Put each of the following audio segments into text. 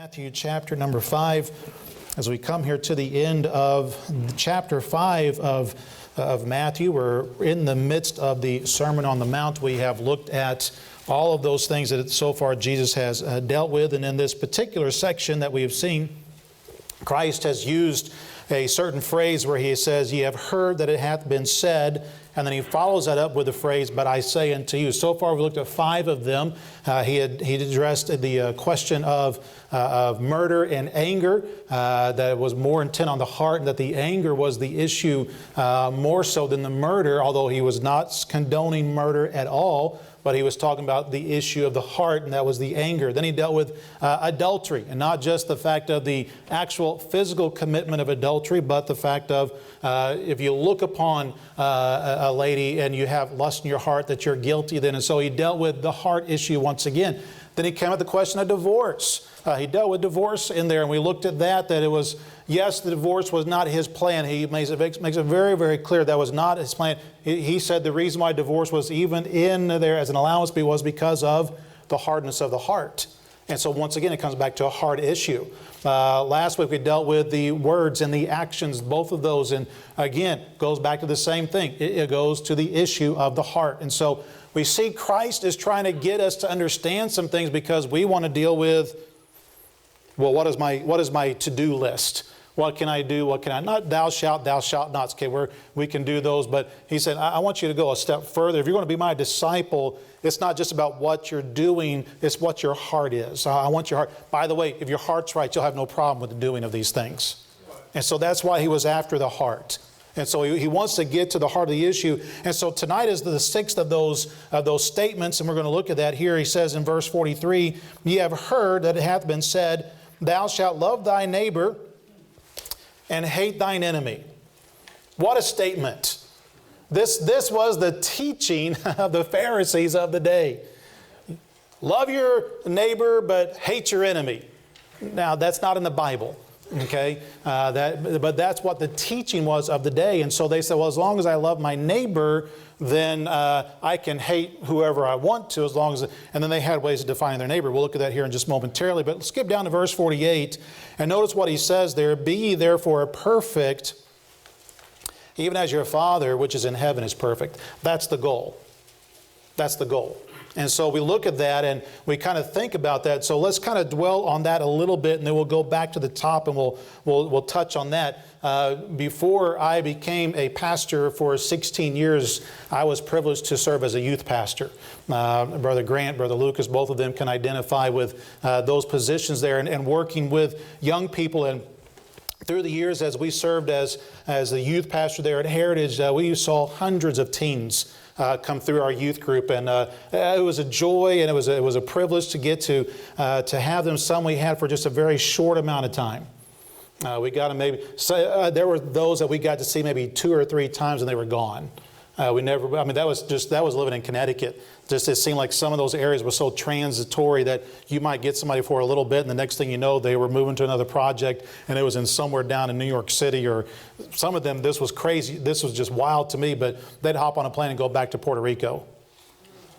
Matthew chapter number 5. As we come here to the end of chapter 5 of Matthew, we're in the midst of the Sermon on the Mount. We have looked at all of those things that so far Jesus has dealt with. And in this particular section that we have seen, Christ has used a certain phrase where He says, "Ye have heard that it hath been said," and then He follows that up with the phrase, "But I say unto you." So far we've looked at 5 of them. He addressed the question of murder and anger, that was more intent on the heart, and that the anger was the issue more so than the murder, although He was not condoning murder at all. But He was talking about the issue of the heart, and that was the anger. Then He dealt with adultery, and not just the fact of the actual physical commitment of adultery, but the fact of if you look upon a lady and you have lust in your heart, that you're guilty then. And so He dealt with the heart issue once again. Then He came at the question of divorce. He dealt with divorce in there, and we looked at that it was, yes, the divorce was not His plan. He makes it very, very clear that was not His plan. He said the reason why divorce was even in there as an allowance was because of the hardness of the heart. And so once again, it comes back to a heart issue. Last week we dealt with the words and the actions, both of those. And again, goes back to the same thing. It goes to the issue of the heart. And so we see Christ is trying to get us to understand some things because we want to deal with, well, what is my to-do list? What can I do? What can I not? Thou shalt not. Okay, we can do those. But He said, I want you to go a step further. If you're going to be my disciple, it's not just about what you're doing, it's what your heart is. I want your heart. By the way, if your heart's right, you'll have no problem with the doing of these things. And so that's why He was after the heart. And so He wants to get to the heart of the issue. And so tonight is the 6th of those statements, and we're going to look at that here. He says in verse 43, "Ye have heard that it hath been said, Thou shalt love thy neighbor and hate thine enemy." What a statement. This was the teaching of the Pharisees of the day. Love your neighbor, but hate your enemy. Now, that's not in the Bible. Okay, but that's what the teaching was of the day. And so they said, well, as long as I love my neighbor, then I can hate whoever I want to, as long as... And then they had ways of defining their neighbor. We'll look at that here in just momentarily. But let's skip down to verse 48 and notice what He says there. "Be ye therefore perfect, even as your Father which is in heaven is perfect." That's the goal. That's the goal. And so we look at that and we kind of think about that. So let's kind of dwell on that a little bit, and then we'll go back to the top and we'll touch on that. Before I became a pastor for 16 years, I was privileged to serve as a youth pastor. Brother Grant, Brother Lucas, both of them can identify with those positions there and working with young people. And through the years, as we served as the youth pastor there at Heritage, we saw hundreds of teens come through our youth group, and it was a joy, and it was a privilege to get to have them. Some we had for just a very short amount of time. We got them maybe. There were those that we got to see maybe 2 or 3 times, and they were gone. We never. I mean, that was living in Connecticut. Just it seemed like some of those areas were so transitory that you might get somebody for a little bit, and the next thing you know, they were moving to another project, and it was in somewhere down in New York City, or some of them. This was crazy. This was just wild to me. But they'd hop on a plane and go back to Puerto Rico.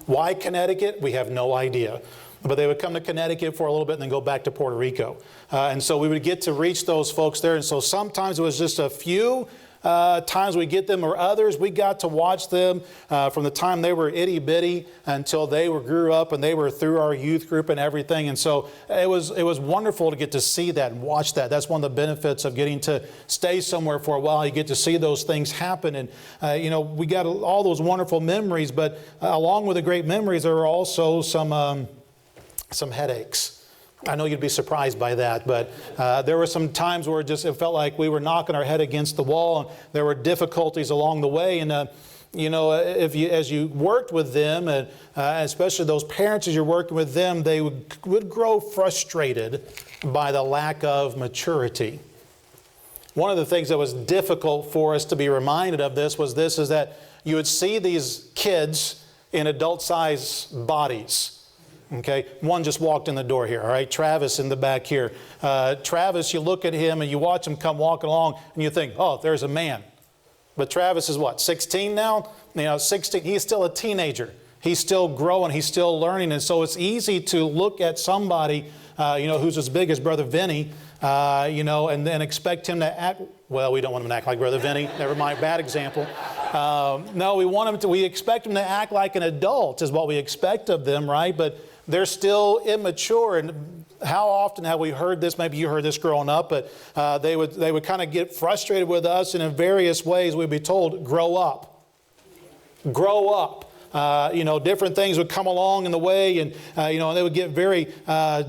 Why Connecticut? We have no idea. But they would come to Connecticut for a little bit and then go back to Puerto Rico. And so we would get to reach those folks there. And so sometimes it was just a few times we get them, or others we got to watch them from the time they were itty bitty until they grew up and they were through our youth group and everything. And so it was wonderful to get to see that and watch that. That's one of the benefits of getting to stay somewhere for a while. You get to see those things happen, and we got all those wonderful memories. But along with the great memories, there were also some headaches. I know you'd be surprised by that, but there were some times where it felt like we were knocking our head against the wall, and there were difficulties along the way. And as you worked with them, and especially those parents as you're working with them, they would grow frustrated by the lack of maturity. One of the things that was difficult for us to be reminded of is that you would see these kids in adult-sized bodies. Okay, one just walked in the door here, all right? Travis in the back here. Travis, you look at him and you watch him come walking along and you think, oh, there's a man. But Travis is what, 16 now? 16, he's still a teenager. He's still growing, he's still learning. And so it's easy to look at somebody who's as big as Brother Vinny, and then expect him to act, well, we don't want him to act like Brother Vinny. Never mind, bad example. No, we expect them to act like an adult is what we expect of them, right? But they're still immature. And how often have we heard this? Maybe you heard this growing up, but they would kind of get frustrated with us, and in various ways we'd be told, grow up. Grow up. Different things would come along in the way, and they would get very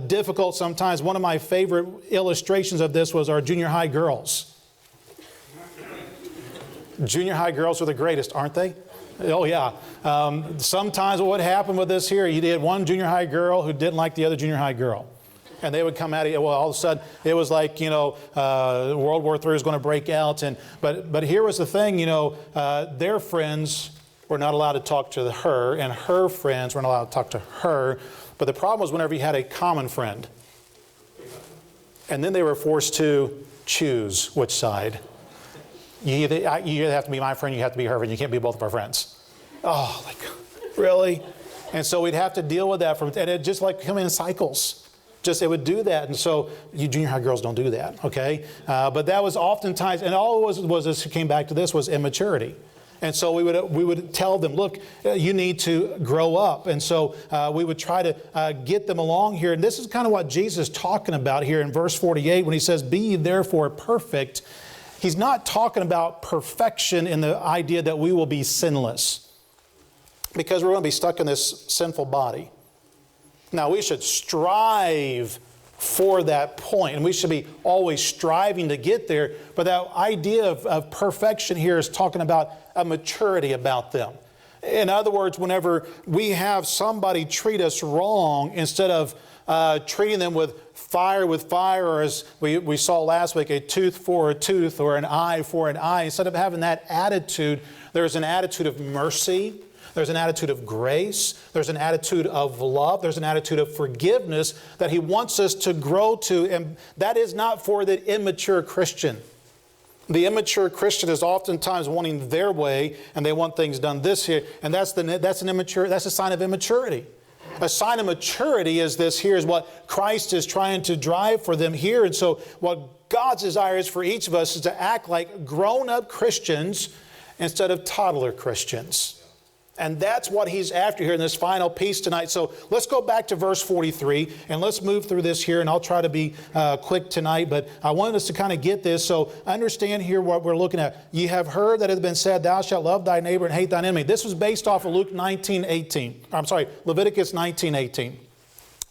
difficult sometimes. One of my favorite illustrations of this was our junior high girls. Junior high girls are the greatest, aren't they? Oh, yeah. Sometimes what would happen with this here, you had one junior high girl who didn't like the other junior high girl. And they would come at it. Well, all of a sudden, it was like, World War III was going to break out. But here was the thing, their friends were not allowed to talk to her, and her friends weren't allowed to talk to her. But the problem was whenever you had a common friend. And then they were forced to choose which side. You either have to be my friend, you have to be her friend. You can't be both of our friends. Oh, really? And so we'd have to deal with that. And it just come in cycles. It would do that. And so you junior high girls don't do that, okay? But that was oftentimes, and all it was this came back to this, was immaturity. And so we would tell them, look, you need to grow up. And so we would try to get them along here. And this is kind of what Jesus is talking about here in verse 48 when he says, be ye therefore perfect. He's not talking about perfection in the idea that we will be sinless, because we're going to be stuck in this sinful body. Now, we should strive for that point, and we should be always striving to get there. But that idea of perfection here is talking about a maturity about them. In other words, whenever we have somebody treat us wrong, instead of treating them with fire, or as we saw last week, a tooth for a tooth or an eye for an eye, instead of having that attitude, there's an attitude of mercy. There's an attitude of grace. There's an attitude of love. There's an attitude of forgiveness that He wants us to grow to. And that is not for the immature Christian. The immature Christian is oftentimes wanting their way, and they want things done this here. And that's a sign of immaturity. A sign of maturity is this here, is what Christ is trying to drive for them here. And so what God's desire is for each of us is to act like grown-up Christians instead of toddler Christians. And that's what He's after here in this final piece tonight. So let's go back to verse 43, and let's move through this here, and I'll try to be quick tonight, but I wanted us to kind of get this. So understand here what we're looking at. Ye have heard that it has been said, thou shalt love thy neighbor and hate thine enemy. This was based off of Leviticus 19:18.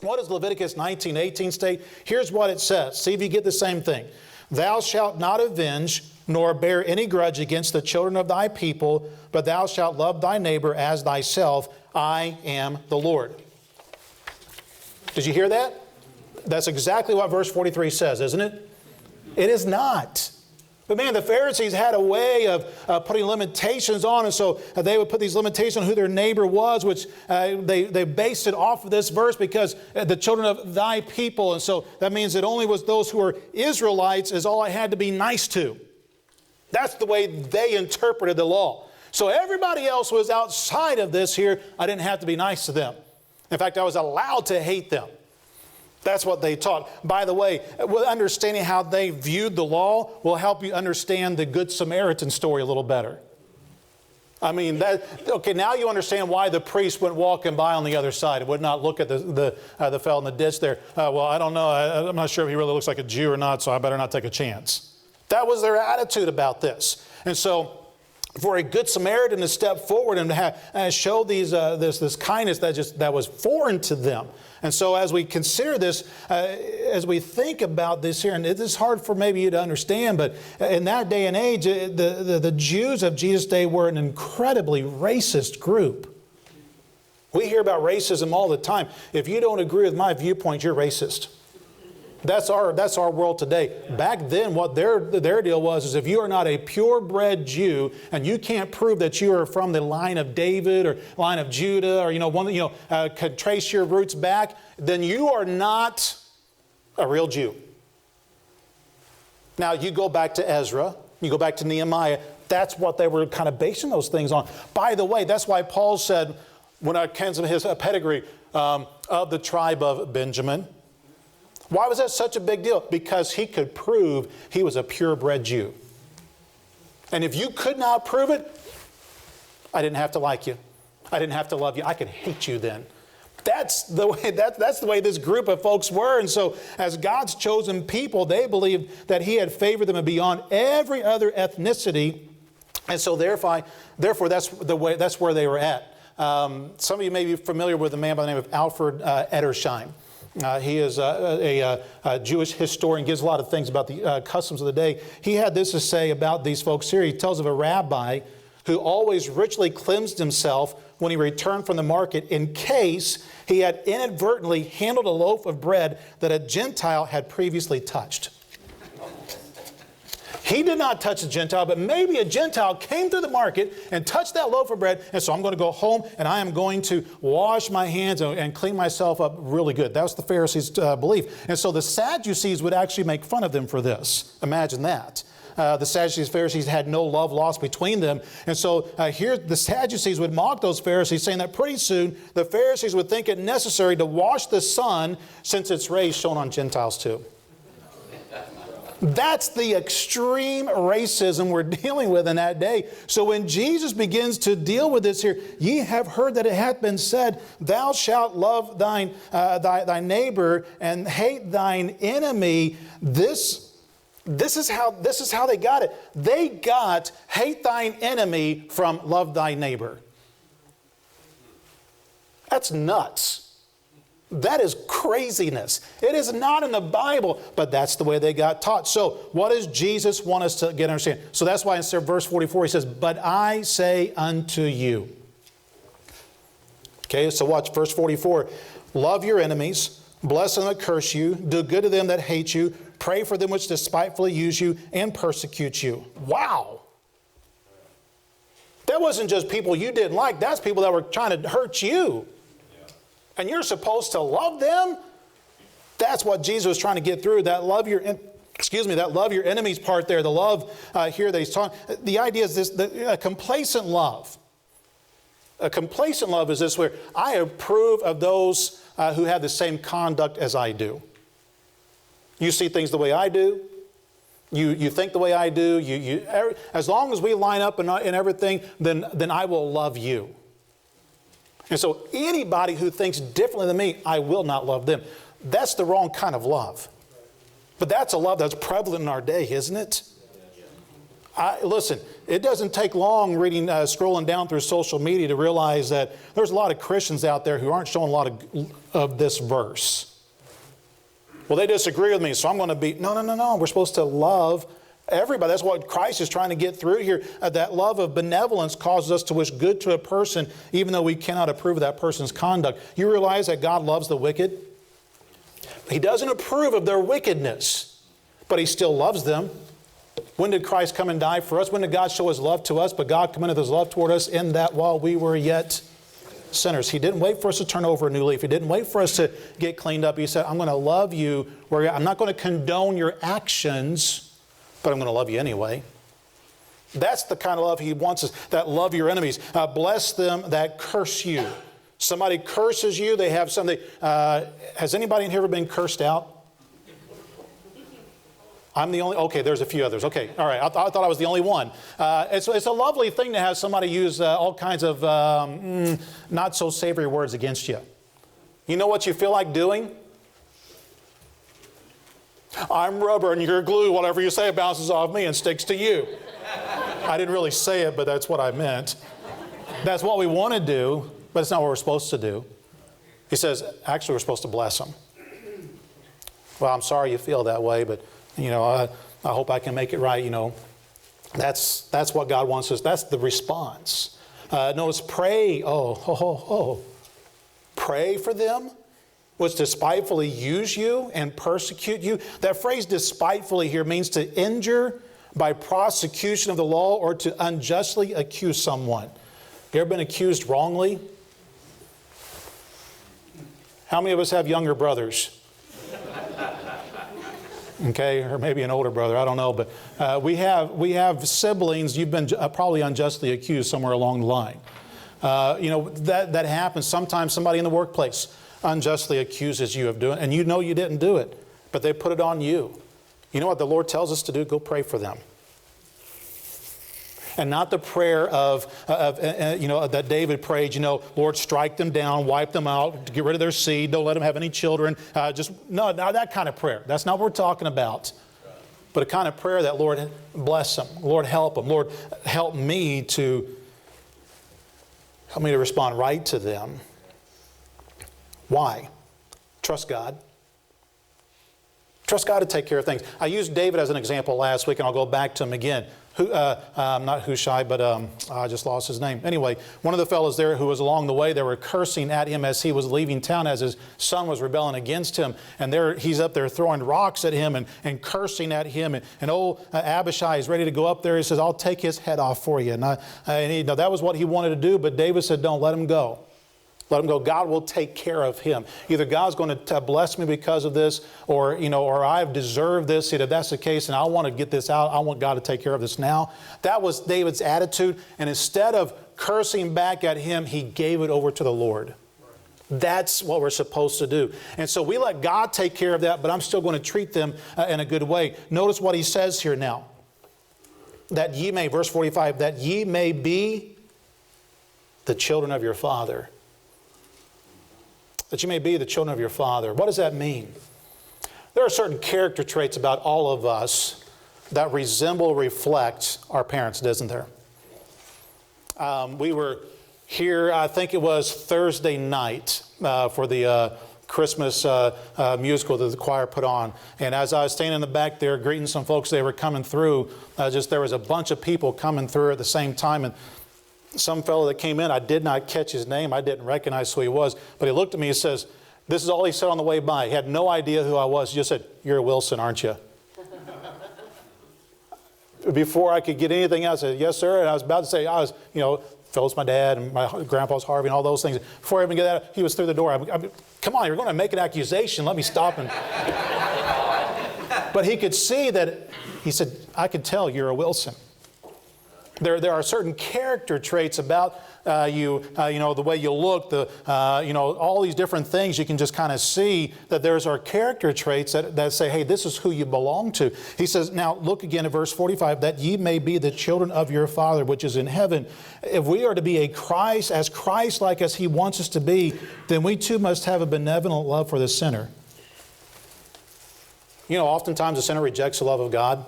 What does Leviticus 19:18 state? Here's what it says. See if you get the same thing. Thou shalt not avenge, nor bear any grudge against the children of thy people, but thou shalt love thy neighbor as thyself. I am the Lord. Did you hear that? That's exactly what verse 43 says, isn't it? It is not. But man, the Pharisees had a way of putting limitations on, and so they would put these limitations on who their neighbor was, which they based it off of this verse, because the children of thy people, and so that means it only was those who were Israelites is all I had to be nice to. That's the way they interpreted the law. So everybody else was outside of this here. I didn't have to be nice to them. In fact, I was allowed to hate them. That's what they taught. By the way, understanding how they viewed the law will help you understand the Good Samaritan story a little better. I mean, now you understand why the priest went walking by on the other side and would not look at the fellow in the ditch there. Well, I don't know. I'm not sure if he really looks like a Jew or not, so I better not take a chance. That was their attitude about this. And so for a good Samaritan to step forward and to show this kindness that was foreign to them. And so as we consider this, as we think about this here, and it is hard for maybe you to understand, but in that day and age, the Jews of Jesus' day were an incredibly racist group. We hear about racism all the time. If you don't agree with my viewpoint, you're racist. That's our world today. Back then, what their deal was is if you are not a purebred Jew and you can't prove that you are from the line of David or line of Judah or could trace your roots back, then you are not a real Jew. Now you go back to Ezra, you go back to Nehemiah. That's what they were kind of basing those things on. By the way, that's why Paul said, when it comes to his pedigree of the tribe of Benjamin. Why was that such a big deal? Because he could prove he was a purebred Jew. And if you could not prove it, I didn't have to like you. I didn't have to love you. I could hate you then. That's the way this group of folks were. And so as God's chosen people, they believed that he had favored them beyond every other ethnicity. And so therefore that's where they were at. Some of you may be familiar with a man by the name of Alfred Ettersheim. He is a Jewish historian, gives a lot of things about the customs of the day. He had this to say about these folks here. He tells of a rabbi who always richly cleansed himself when he returned from the market in case he had inadvertently handled a loaf of bread that a Gentile had previously touched. He did not touch a Gentile, but maybe a Gentile came through the market and touched that loaf of bread, and so I'm going to go home and I am going to wash my hands and clean myself up really good. That was the Pharisees' belief. And so the Sadducees would actually make fun of them for this. Imagine that. The Sadducees and Pharisees had no love lost between them. And so here the Sadducees would mock those Pharisees, saying that pretty soon the Pharisees would think it necessary to wash the sun since its rays shone on Gentiles too. That's the extreme racism we're dealing with in that day. So when Jesus begins to deal with this here, ye have heard that it hath been said, thou shalt love thy neighbor and hate thine enemy. This is how they got it. They got hate thine enemy from love thy neighbor. That's nuts. That is craziness. It is not in the Bible, but that's the way they got taught. So what does Jesus want us to get understand? So that's why in verse 44 he says, but I say unto you. Okay, so watch verse 44. Love your enemies, bless them that curse you, do good to them that hate you, pray for them which despitefully use you and persecute you. Wow. That wasn't just people you didn't like. That's people that were trying to hurt you. And you're supposed to love them? That's what Jesus was trying to get through. That love your enemies part there. The love here that he's talking. The idea is this, a complacent love. A complacent love is this where I approve of those who have the same conduct as I do. You see things the way I do. You think the way I do. As long as we line up in everything, then I will love you. And so anybody who thinks differently than me, I will not love them. That's the wrong kind of love. But that's a love that's prevalent in our day, isn't it? Listen, it doesn't take long scrolling down through social media to realize that there's a lot of Christians out there who aren't showing a lot of this verse. Well, they disagree with me, so I'm going to be... No. We're supposed to love everybody. That's what Christ is trying to get through here. That love of benevolence causes us to wish good to a person even though we cannot approve of that person's conduct. You realize that God loves the wicked? He doesn't approve of their wickedness, but He still loves them. When did Christ come and die for us? When did God show His love to us? But God commended His love toward us in that while we were yet sinners. He didn't wait for us to turn over a new leaf. He didn't wait for us to get cleaned up. He said, I'm going to love you. I'm not going to condone your actions, but I'm going to love you anyway. That's the kind of love He wants us, that love your enemies. Bless them that curse you. Somebody curses you, they have something. Has anybody in here ever been cursed out? I'm the only, okay, there's a few others. Okay, all right, I thought I was the only one. It's a lovely thing to have somebody use all kinds of not so savory words against you. You know what you feel like doing? I'm rubber and you're glue. Whatever you say bounces off me and sticks to you. I didn't really say it, but that's what I meant. That's what we want to do, but it's not what we're supposed to do. He says, actually, we're supposed to bless them. Well, I'm sorry you feel that way, but, I hope I can make it right. That's what God wants us. That's the response. Notice, pray. Pray for them which despitefully use you and persecute you. That phrase despitefully here means to injure by prosecution of the law or to unjustly accuse someone. You ever been accused wrongly? How many of us have younger brothers? Okay, or maybe an older brother, I don't know. But we have siblings you've been probably unjustly accused somewhere along the line. That happens. Sometimes somebody in the workplace unjustly accuses you of doing it, and you know you didn't do it. but they put it on you. You know what the Lord tells us to do? Go pray for them. And not the prayer that David prayed, Lord, strike them down, wipe them out, get rid of their seed, don't let them have any children. No, not that kind of prayer. That's not what we're talking about. But a kind of prayer that, Lord, bless them. Lord, help them. Lord, help me to respond right to them. Why? Trust God. Trust God to take care of things. I used David as an example last week, and I'll go back to him again. Not Hushai, but I just lost his name. Anyway, one of the fellows there who was along the way, they were cursing at him as he was leaving town, as his son was rebelling against him. And he's up there throwing rocks at him and cursing at him. And old Abishai is ready to go up there. He says, I'll take his head off for you. And that was what he wanted to do, but David said, don't, let him go. Let him go. God will take care of him. Either God's going to bless me because of this, or I've deserved this. If that's the case, and I want to get this out, I want God to take care of this now. That was David's attitude. And instead of cursing back at him, he gave it over to the Lord. That's what we're supposed to do. And so we let God take care of that, but I'm still going to treat them in a good way. Notice what he says here now. That ye may, verse 45, that ye may be the children of your Father. That you may be the children of your Father. What does that mean? There are certain character traits about all of us that reflect our parents, doesn't there? We were here, I think it was Thursday night for the Christmas musical that the choir put on. And as I was standing in the back there greeting some folks, they were coming through. There was a bunch of people coming through at the same time. And some fellow that came in, I did not catch his name. I didn't recognize who he was. But he looked at me and says, this is all he said on the way by. He had no idea who I was. He just said, you're a Wilson, aren't you? Before I could get anything else, I said, yes, sir. And I was about to say, Phil's my dad and my grandpa's Harvey and all those things. Before I even get that, he was through the door. Come on, you're going to make an accusation. Let me stop him. But he could see that, he said, I could tell you're a Wilson. There are certain character traits about you, the way you look, all these different things. You can just kind of see that there's our character traits that say, hey, this is who you belong to. He says, now look again at verse 45, that ye may be the children of your Father which is in heaven. If we are to be as Christ-like as he wants us to be, then we too must have a benevolent love for the sinner. Oftentimes the sinner rejects the love of God.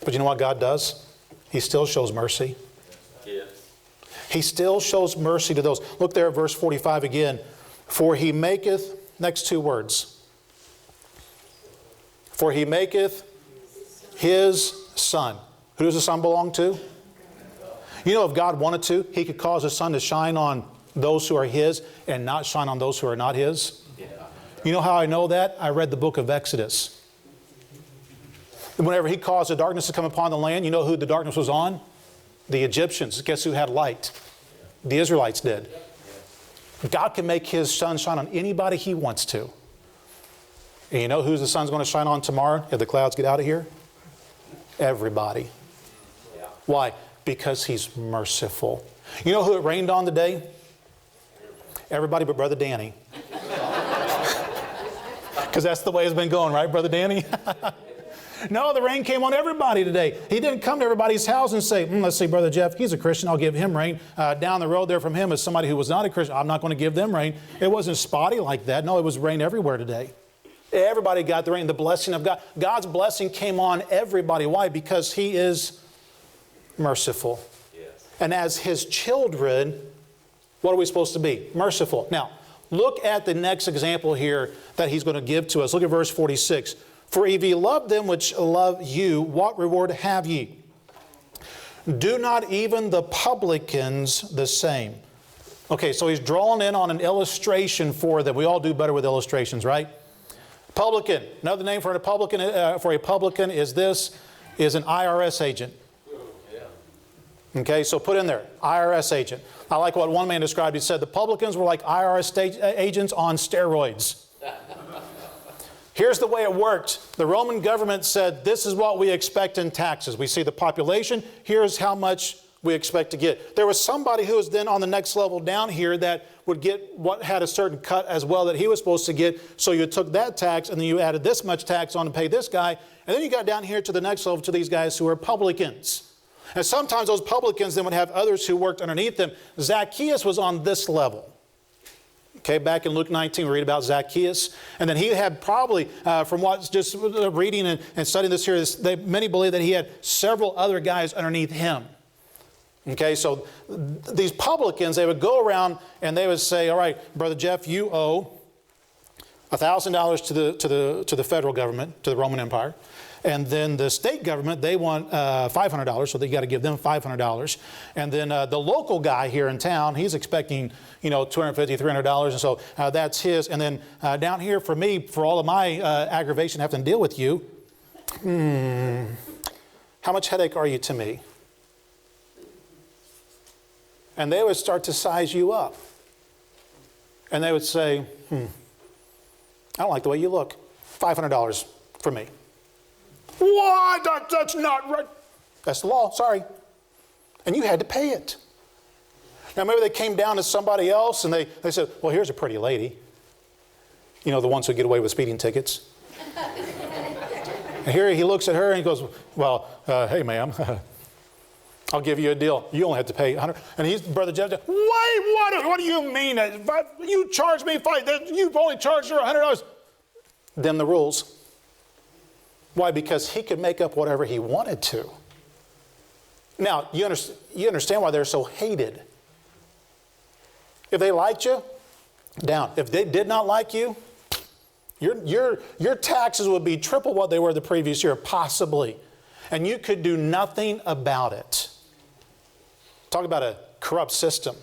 But you know what God does? He still shows mercy. Yes. He still shows mercy to those. Look there at verse 45 again. For he maketh, next two words. For he maketh his Son. Who does the Son belong to? If God wanted to, he could cause the sun to shine on those who are his and not shine on those who are not his. Yeah. You know how I know that? I read the book of Exodus. Whenever he caused the darkness to come upon the land, you know who the darkness was on? The Egyptians. Guess who had light? The Israelites did. God can make his sun shine on anybody he wants to. And you know who the sun's going to shine on tomorrow if the clouds get out of here? Everybody. Why? Because he's merciful. You know who it rained on today? Everybody but Brother Danny. Because that's the way it's been going, right, Brother Danny? No, the rain came on everybody today. He didn't come to everybody's house and say, let's see, Brother Jeff, he's a Christian, I'll give him rain. Down the road there from him is somebody who was not a Christian. I'm not going to give them rain. It wasn't spotty like that. No, it was rain everywhere today. Everybody got the rain, the blessing of God. God's blessing came on everybody. Why? Because he is merciful. Yes. And as his children, what are we supposed to be? Merciful. Now, look at the next example here that he's going to give to us. Look at verse 46. For if ye love them which love you, what reward have ye? Do not even the publicans the same? Okay, so he's drawing in on an illustration for them. We all do better with illustrations, right? Publican. Another name for a publican is an IRS agent. Okay, so put in there, IRS agent. I like what one man described. He said the publicans were like IRS agents on steroids. Here's the way it worked. The Roman government said, this is what we expect in taxes. We see the population. Here's how much we expect to get. There was somebody who was then on the next level down here that would get what had a certain cut as well that he was supposed to get. So you took that tax and then you added this much tax on to pay this guy. And then you got down here to the next level to these guys who were publicans. And sometimes those publicans then would have others who worked underneath them. Zacchaeus was on this level. Okay, back in Luke 19, we read about Zacchaeus. And then he had probably, from what's just reading and studying this here, many believe that he had several other guys underneath him. Okay, so these publicans, they would go around and they would say, all right, Brother Jeff, you owe $1,000 to the federal government, to the Roman Empire. And then the state government, they want $500, so they got to give them $500. And then the local guy here in town, he's expecting, $250, $300, and so that's his. And then down here for me, for all of my aggravation having to deal with you, how much headache are you to me? And they would start to size you up. And they would say, I don't like the way you look. $500 for me. What? That's not right. That's the law, sorry. And you had to pay it. Now maybe they came down to somebody else and they said, well, here's a pretty lady. The ones who get away with speeding tickets. And here he looks at her and he goes, well, hey ma'am, I'll give you a deal. You only have to pay $100. And he's, Brother Jeff, wait, what do you mean? You charge me you've only charged her $100. Then the rules. Why? Because he could make up whatever he wanted to. Now, you understand why they're so hated. If they liked you, down. If they did not like you, your taxes would be triple what they were the previous year, possibly. And you could do nothing about it. Talk about a corrupt system.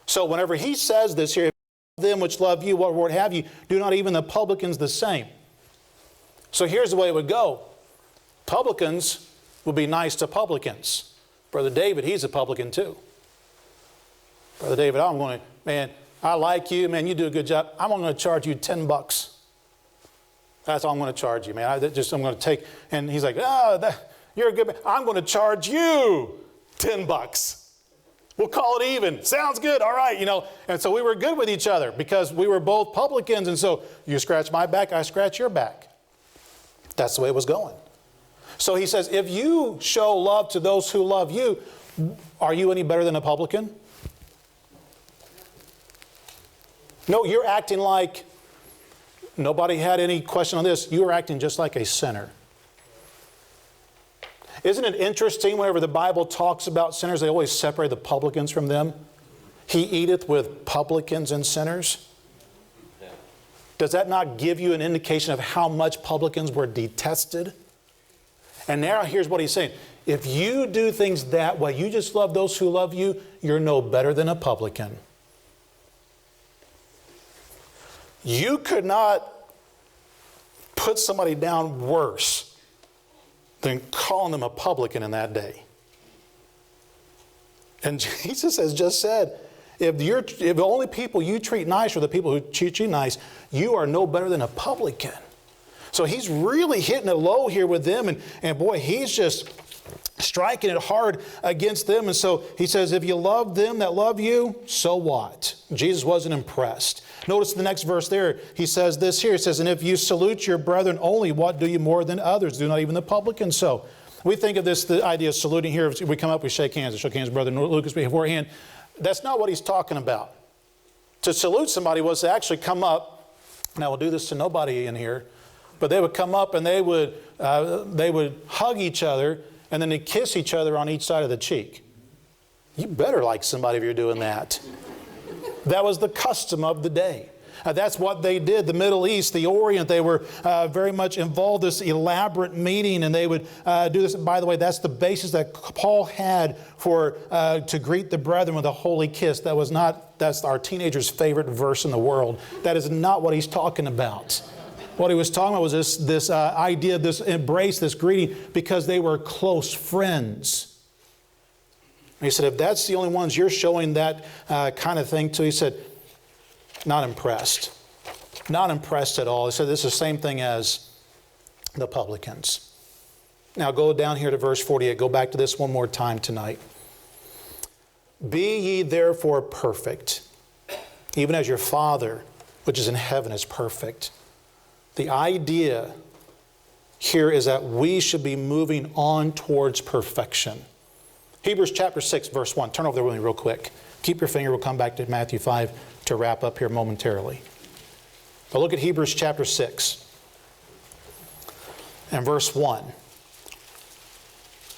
So whenever he says this here, them which love you, what reward have you? Do not even the publicans the same. So here's the way it would go. Publicans would be nice to publicans. Brother David, he's a publican too. Brother David, I like you, man, you do a good job. I'm going to charge you $10. That's all I'm going to charge you, man. I'm going to take, and he's like, you're a good man. I'm going to charge you $10. We'll call it even. Sounds good. All right, And so we were good with each other because we were both publicans. And so you scratch my back, I scratch your back. That's the way it was going. So he says, if you show love to those who love you, are you any better than a publican? No, you're acting like, nobody had any question on this, you are acting just like a sinner. Isn't it interesting whenever the Bible talks about sinners, they always separate the publicans from them? He eateth with publicans and sinners. Does that not give you an indication of how much publicans were detested? And now here's what he's saying. If you do things that way, you just love those who love you, you're no better than a publican. You could not put somebody down worse than calling them a publican in that day. And Jesus has just said, if the only people you treat nice are the people who treat you nice, you are no better than a publican. So he's really hitting it low here with them. And boy, he's just striking it hard against them. And so he says, if you love them that love you, so what? Jesus wasn't impressed. Notice the next verse there. He says this here. He says, and if you salute your brethren only, what do you more than others? Do not even the publicans so. We think of this, the idea of saluting here. We come up, we shake hands. I shook hands with Brother Lucas beforehand. That's not what he's talking about. To salute somebody was to actually come up. Now, we'll do this to nobody in here. But they would come up and they would hug each other and then they'd kiss each other on each side of the cheek. You better like somebody if you're doing that. That was the custom of the day. That's what they did. The Middle East, the Orient, they were very much involved in this elaborate meeting, and they would do this. By the way, that's the basis that Paul had for to greet the brethren with a holy kiss. That's our teenager's favorite verse in the world. That is not what he's talking about. What he was talking about was this idea, this embrace, this greeting, because they were close friends. And he said, if that's the only ones you're showing that kind of thing to, he said, not impressed. Not impressed at all. He said, this is the same thing as the publicans. Now go down here to verse 48. Go back to this one more time tonight. Be ye therefore perfect, even as your Father, which is in heaven, is perfect. The idea here is that we should be moving on towards perfection. Hebrews chapter 6, verse 1. Turn over there with me real quick. Keep your finger. We'll come back to Matthew 5 to wrap up here momentarily. But look at Hebrews chapter 6 and verse 1.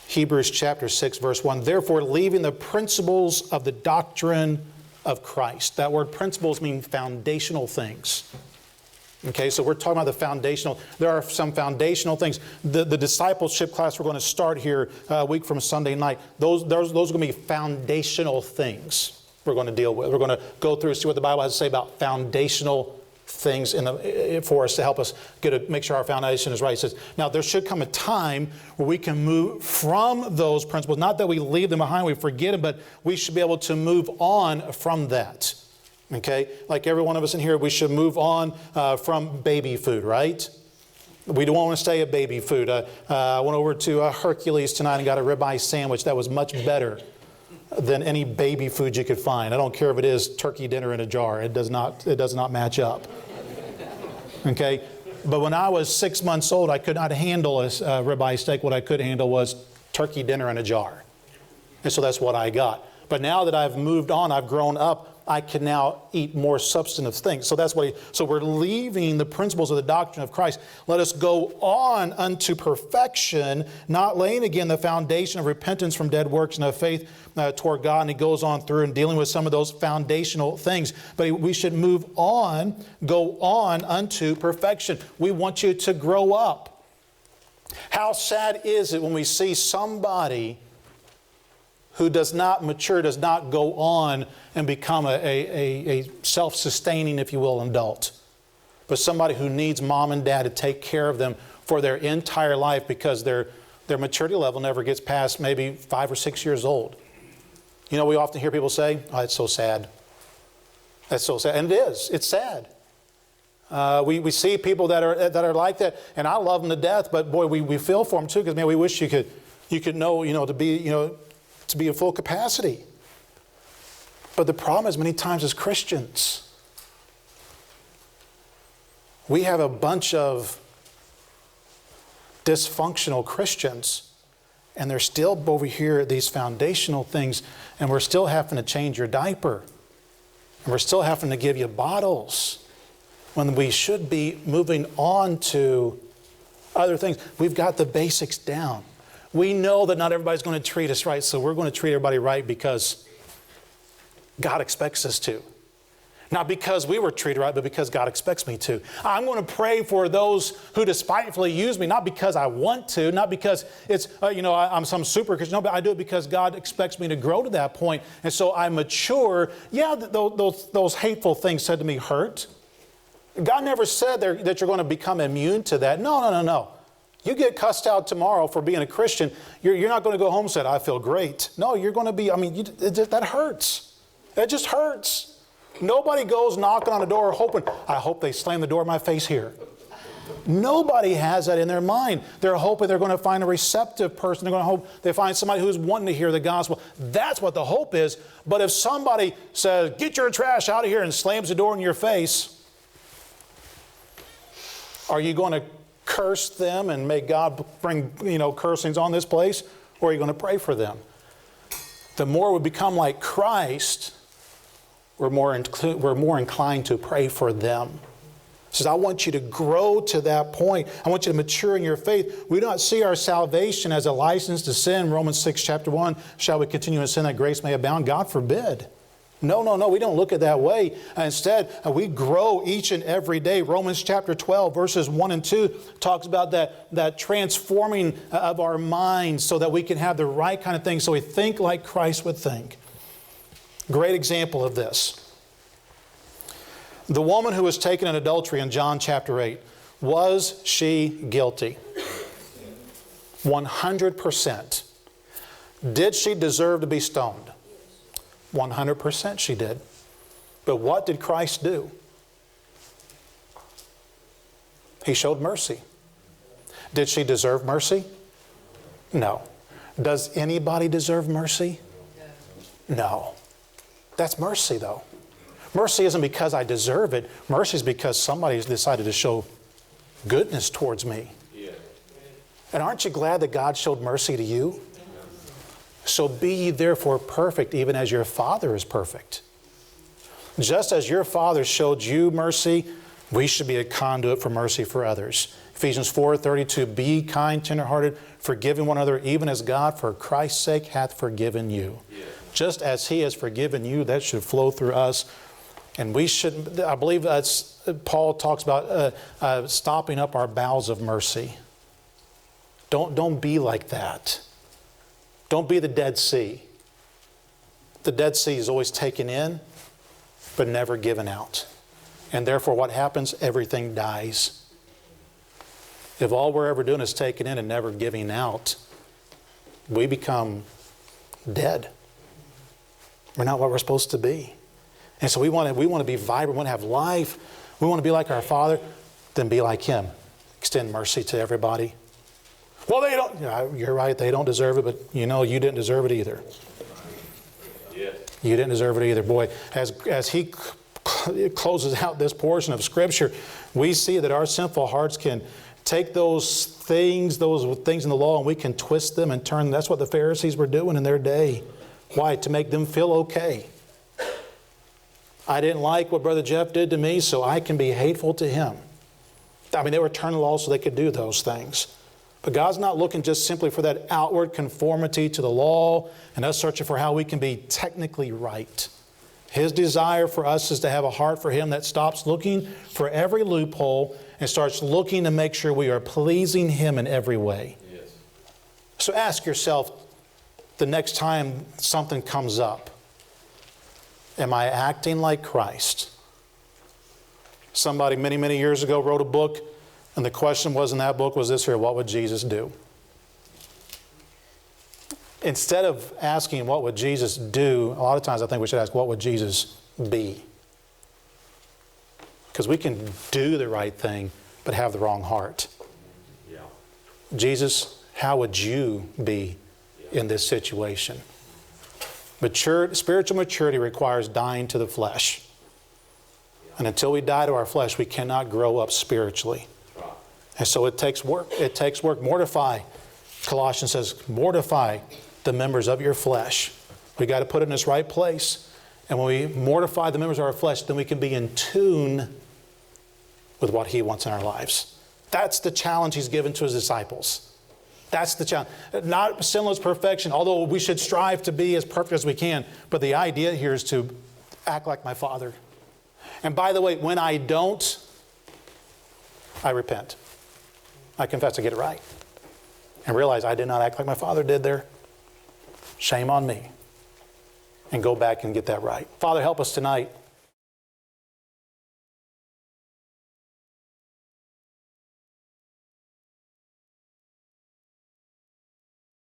Hebrews chapter 6, verse 1. Therefore, leaving the principles of the doctrine of Christ. That word principles means foundational things. Okay, so we're talking about the foundational. There are some foundational things. The discipleship class we're going to start here a week from Sunday night, those are going to be foundational things we're going to deal with. We're going to go through and see what the Bible has to say about foundational things for us to help us make sure our foundation is right. It says, now there should come a time where we can move from those principles. Not that we leave them behind, we forget them, but we should be able to move on from that. Okay? Like every one of us in here, we should move on from baby food, right? We don't want to stay at baby food. I went over to Hercules tonight and got a ribeye sandwich that was much better than any baby food you could find. I don't care if it is turkey dinner in a jar. It does not match up. Okay? But when I was 6 months old, I could not handle a ribeye steak. What I could handle was turkey dinner in a jar. And so that's what I got. But now that I've moved on, I've grown up, I can now eat more substantive things. So that's so we're leaving the principles of the doctrine of Christ. Let us go on unto perfection, not laying again the foundation of repentance from dead works and of faith toward God. And he goes on through and dealing with some of those foundational things. But we should move on, go on unto perfection. We want you to grow up. How sad is it when we see somebody who does not mature, does not go on and become a self-sustaining, if you will, adult, but somebody who needs mom and dad to take care of them for their entire life because their maturity level never gets past maybe 5 or 6 years old. You know, we often hear people say, "Oh, it's so sad." That's so sad, and it is. It's sad. We see people that are like that, and I love them to death. But boy, we feel for them too, because man, we wish you could know, to be at full capacity. But the problem is many times as Christians, we have a bunch of dysfunctional Christians, and they're still over here at these foundational things, and we're still having to change your diaper, and we're still having to give you bottles, when we should be moving on to other things. We've got the basics down. We know that not everybody's going to treat us right, so we're going to treat everybody right because God expects us to. Not because we were treated right, but because God expects me to. I'm going to pray for those who despitefully use me, not because I want to, not because it's, I'm some super Christian. No, but I do it because God expects me to grow to that point. And so I mature. Yeah, those hateful things said to me hurt. God never said that you're going to become immune to that. No. You get cussed out tomorrow for being a Christian, you're not going to go home and say, I feel great. No, you're going to be, that hurts. That just hurts. Nobody goes knocking on the door hoping, I hope they slam the door in my face here. Nobody has that in their mind. They're hoping they're going to find a receptive person. They're going to hope they find somebody who's wanting to hear the gospel. That's what the hope is. But if somebody says, get your trash out of here, and slams the door in your face, are you going to curse them and may God bring cursings on this place, or are you going to pray for them? The more we become like Christ, we're more inclined to pray for them. He says, I want you to grow to that point. I want you to mature in your faith. We don't see our salvation as a license to sin. Romans 6 chapter 1, shall we continue in sin that grace may abound? God forbid. No, we don't look at it that way. Instead, we grow each and every day. Romans chapter 12, verses 1 and 2 talks about that transforming of our minds so that we can have the right kind of things, so we think like Christ would think. Great example of this. The woman who was taken in adultery in John chapter 8, was she guilty? 100%. Did she deserve to be stoned? 100% she did. But what did Christ do? He showed mercy. Did she deserve mercy? No. Does anybody deserve mercy? No. That's mercy, though. Mercy isn't because I deserve it. Mercy is because somebody's decided to show goodness towards me. Yeah. And aren't you glad that God showed mercy to you? So be ye therefore perfect, even as your Father is perfect. Just as your Father showed you mercy, we should be a conduit for mercy for others. Ephesians 4:32, be kind, tenderhearted, forgiving one another, even as God for Christ's sake hath forgiven you. Yeah. Just as He has forgiven you, that should flow through us. And we should, I believe that's, Paul talks about stopping up our bowels of mercy. Don't be like that. Don't be the Dead Sea. The Dead Sea is always taken in, but never given out. And therefore what happens? Everything dies. If all we're ever doing is taking in and never giving out, we become dead. We're not what we're supposed to be. And so we want to be vibrant, we want to have life. We want to be like our Father, then be like Him. Extend mercy to everybody. Well, they don't. You're right, they don't deserve it, but you you didn't deserve it either. Yes. You didn't deserve it either. Boy, as he closes out this portion of Scripture, we see that our sinful hearts can take those things in the law, and we can twist them and turn them. That's what the Pharisees were doing in their day. Why? To make them feel okay. I didn't like what Brother Jeff did to me, so I can be hateful to him. I mean, they were turning the law so they could do those things. But God's not looking just simply for that outward conformity to the law and us searching for how we can be technically right. His desire for us is to have a heart for Him that stops looking for every loophole and starts looking to make sure we are pleasing Him in every way. Yes. So ask yourself the next time something comes up, am I acting like Christ? Somebody many, many years ago wrote a book, and the question was in that book was this here: what would Jesus do? Instead of asking what would Jesus do, a lot of times I think we should ask what would Jesus be? Because we can do the right thing, but have the wrong heart. Yeah. Jesus, how would you be in this situation? Spiritual maturity requires dying to the flesh. And until we die to our flesh, we cannot grow up spiritually. And so it takes work. It takes work. Mortify. Colossians says, mortify the members of your flesh. We got to put it in its right place. And when we mortify the members of our flesh, then we can be in tune with what He wants in our lives. That's the challenge He's given to His disciples. That's the challenge. Not sinless perfection, although we should strive to be as perfect as we can. But the idea here is to act like my Father. And by the way, when I don't, I repent. I confess, I get it right. And realize I did not act like my Father did there. Shame on me. And go back and get that right. Father, help us tonight.